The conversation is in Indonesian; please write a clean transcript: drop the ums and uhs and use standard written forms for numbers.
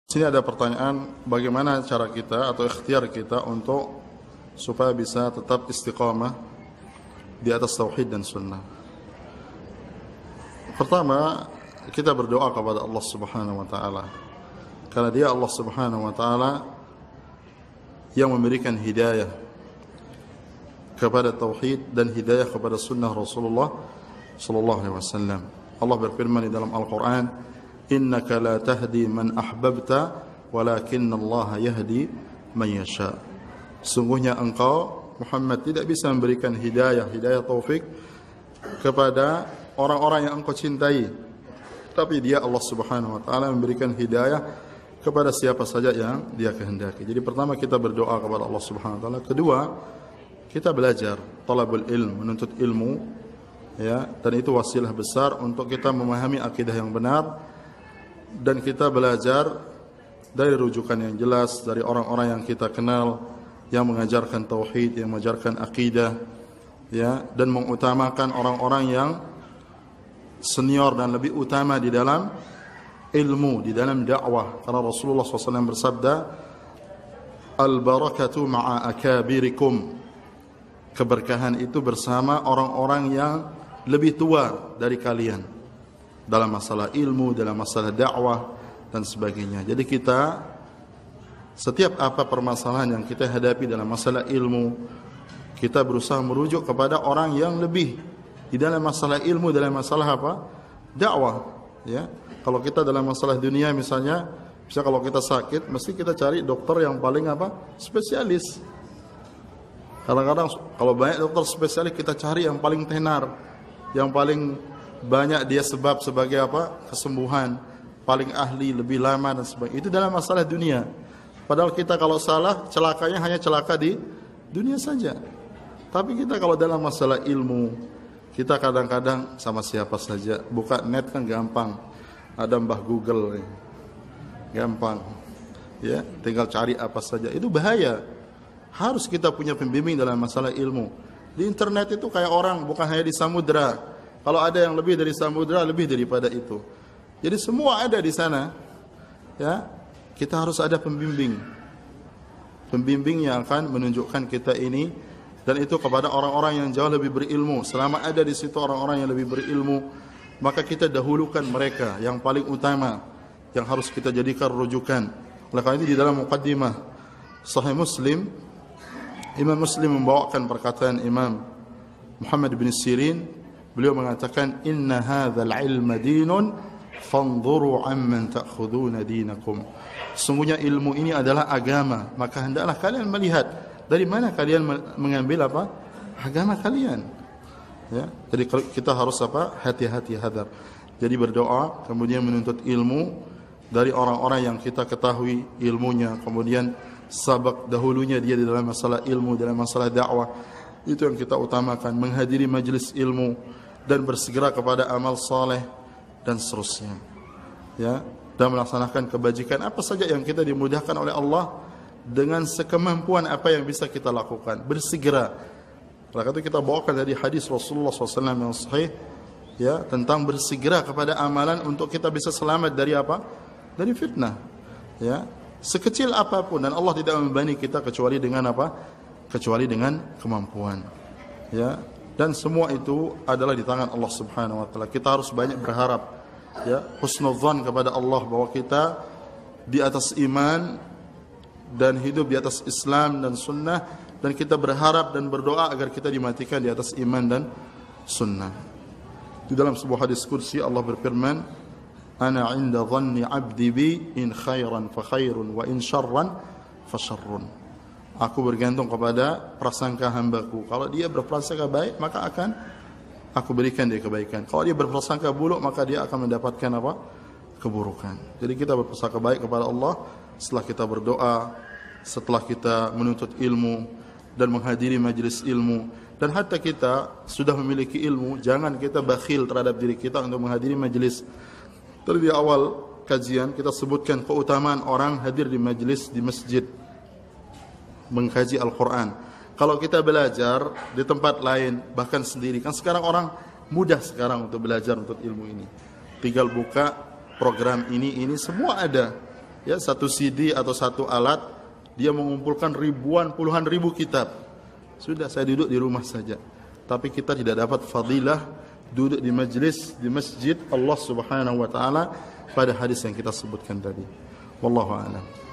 Sini ada pertanyaan, bagaimana cara kita atau ikhtiar kita untuk supaya bisa tetap istiqamah di atas tauhid dan sunnah. Pertama, kita berdoa kepada Allah Subhanahu wa taala. Karena Dia Allah Subhanahu wa taala yang memberikan hidayah kepada tauhid dan hidayah kepada sunnah Rasulullah sallallahu alaihi wasallam. Allah berfirman di dalam Al-Qur'an, innaka la tahdi man ahbabta walakinna Allah yahdi man yasha. Sungguhnya engkau Muhammad tidak bisa memberikan hidayah taufik kepada orang-orang yang engkau cintai, tapi Dia Allah Subhanahu wa taala memberikan hidayah kepada siapa saja yang Dia kehendaki. Jadi pertama kita berdoa kepada Allah Subhanahu wa taala, kedua kita belajar, talabul ilm, menuntut ilmu, ya, dan itu wasilah besar untuk kita memahami akidah yang benar. Dan kita belajar dari rujukan yang jelas dari orang-orang yang kita kenal yang mengajarkan tauhid, yang mengajarkan akidah, ya, dan mengutamakan orang-orang yang senior dan lebih utama di dalam ilmu, di dalam dakwah. Karena Rasulullah SAW bersabda, al-barakatu ma'a akabirikum. Keberkahan itu bersama orang-orang yang lebih tua dari kalian dalam masalah ilmu, dalam masalah dakwah dan sebagainya. Jadi kita setiap apa permasalahan yang kita hadapi dalam masalah ilmu, kita berusaha merujuk kepada orang yang lebih di dalam masalah ilmu, dalam masalah apa? Dakwah, ya. Kalau kita dalam masalah dunia misalnya kalau kita sakit, mesti kita cari dokter yang paling apa? Spesialis. Kadang-kadang kalau banyak dokter spesialis, kita cari yang paling tenar, yang paling banyak dia sebab sebagai apa? Kesembuhan, paling ahli, lebih lama dan sebagainya. Itu dalam masalah dunia. Padahal kita kalau salah, celakanya hanya celaka di dunia saja. Tapi kita kalau dalam masalah ilmu, kita kadang-kadang sama siapa saja. Buka net kan gampang. Ada Mbah Google, gampang. Ya, tinggal cari apa saja. Itu bahaya. Harus kita punya pembimbing dalam masalah ilmu. Di internet itu kayak orang, bukan hanya di samudera. Kalau ada yang lebih dari samudera, lebih daripada itu. Jadi semua ada di sana. Ya, kita harus ada pembimbing. Pembimbing yang akan menunjukkan kita ini, dan itu kepada orang-orang yang jauh lebih berilmu. Selama ada di situ orang-orang yang lebih berilmu, maka kita dahulukan mereka yang paling utama, yang harus kita jadikan rujukan. Oleh karena itu di dalam muqaddimah Sahih Muslim, Imam Muslim membawakan perkataan Imam Muhammad bin Sirin. Beliau mengatakan, inna hadzal ilma dinun fanzuru amman ta'khuduna dinakum. Sungguhnya ilmu ini adalah agama, maka hendaklah kalian melihat dari mana kalian mengambil apa? Agama kalian. Ya, jadi kita harus apa? Hati-hati, hadar. Jadi berdoa, kemudian menuntut ilmu dari orang-orang yang kita ketahui ilmunya, kemudian sabak dahulunya dia di dalam masalah ilmu, dalam masalah dakwah. Itu yang kita utamakan, menghadiri majelis ilmu dan bersegera kepada amal saleh dan seterusnya, ya, dan melaksanakan kebajikan apa saja yang kita dimudahkan oleh Allah dengan sekemampuan apa yang bisa kita lakukan, bersegera. Karena itu kita bawakan dari hadis Rasulullah SAW yang sahih, ya, tentang bersegera kepada amalan untuk kita bisa selamat dari apa? Dari fitnah, ya, sekecil apapun, dan Allah tidak membebani kita kecuali dengan apa? Kecuali dengan kemampuan, ya, dan semua itu adalah di tangan Allah Subhanahu wa taala. Kita harus banyak berharap, ya, husnudzan kepada Allah bahwa kita di atas iman dan hidup di atas Islam dan sunnah, dan kita berharap dan berdoa agar kita dimatikan di atas iman dan sunnah. Di dalam sebuah hadis qudsi Allah berfirman, ana 'inda dhanni 'abdi bi in khairan fa khairun wa in syarran fa syarrun. Aku bergantung kepada prasangka hambaku. Kalau dia berprasangka baik, maka akan aku berikan dia kebaikan. Kalau dia berprasangka buruk, maka dia akan mendapatkan apa? Keburukan. Jadi kita berprasangka baik kepada Allah setelah kita berdoa, setelah kita menuntut ilmu dan menghadiri majelis ilmu. Dan hatta kita sudah memiliki ilmu, jangan kita bakhil terhadap diri kita untuk menghadiri majelis. Tadi di awal kajian kita sebutkan keutamaan orang hadir di majelis di masjid mengkaji Al-Quran. Kalau kita belajar di tempat lain, bahkan sendiri, kan sekarang orang mudah sekarang untuk belajar untuk ilmu ini. Tinggal buka program ini semua ada. ya satu CD atau satu alat, dia mengumpulkan ribuan, puluhan ribu kitab. Sudah, saya duduk di rumah saja. Tapi kita tidak dapat fadilah duduk di majlis, di masjid Allah Subhanahu wa taala pada hadis yang kita sebutkan tadi. Wallahu a'lam.